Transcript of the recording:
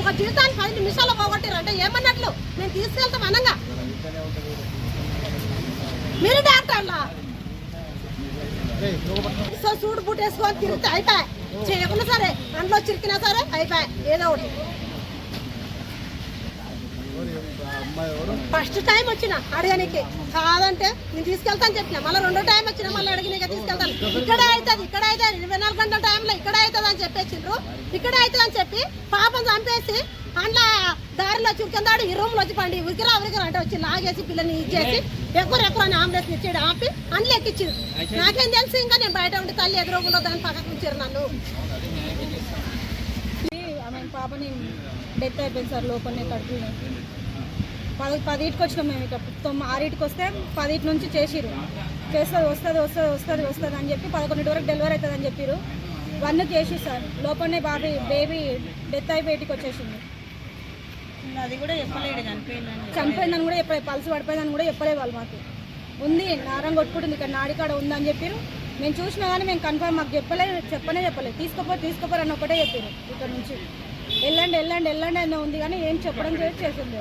ఒక జీవితాన్ని 10 నిమిషాల్లో పోగొట్టారు అంటే ఏమన్నట్లు? నేను తీసుకెళ్తాం అనంగా మీరు డాక్టర్లా సో సూట్ బూట్ వేసుకొని తిరిగితే అయిపోయి చేయకుండా సరే అందులో చిరికినా సరే అయిపోయి ఏదో ఒకటి. ఫస్ట్ టైం వచ్చిన అడగనికి కాదంటే నేను తీసుకెళ్తాను చెప్పిన, మళ్ళీ 2వ టైం వచ్చిన మళ్ళీ అడిగినాక తీసుకెళ్తాను. ఇక్కడే అవుతుంది 24 గంటల టైంలో ఇక్కడే అవుతుంది అని చెప్పేసిండ్రు. ఇక్కడే అవుతుంది అని చెప్పి పాపం చంపేసి అందులో దారిలో చురికిందాడు ఈ రూమ్లో వచ్చి పండి ఉరికిరా అంటే వచ్చి లాగేసి పిల్లని ఇచ్చేసి ఎక్కువ అని అంబులెన్స్ ఇచ్చాడు ఆపి అందులో ఎక్కించారు. నాకేం తెలుసు, ఇంకా నేను బయట ఉండి తల్లి ఎదురుగుండో దాన్ని పక్కకు ఇచ్చారు నన్ను. ఆమె పాపని డెత్ అయిపోయింది సార్ లోపలనే కడుపులో. 10కి వచ్చినాం మేము, ఇక 6కి వస్తే 10 నుంచి చేసిరు. వస్తుంది అని చెప్పి 11 వరకు డెలివరీ అవుతుంది అని చెప్పారు. 1కి చేసి సార్ లోపలనే బేబీ డెత్ అయి బయటికి వచ్చేసింది. అది కూడా చెప్పలేడు చనిపోయిందని కూడా చెప్పలేదు, పల్స్ పడిపోయిందని కూడా చెప్పలేదు వాళ్ళు. మాకు ఉంది నారం కొట్టుకుంటుంది ఇక్కడ నాడికాడ ఉందని చెప్పారు. మేము చూసినా కానీ మేము కన్ఫర్మ్ మాకు చెప్పలేదు. తీసుకోపోరు అని ఒకటే చెప్పారు. ఇక్కడ నుంచి వెళ్ళండి అని ఉంది కానీ ఏం చెప్పడం చేసింది.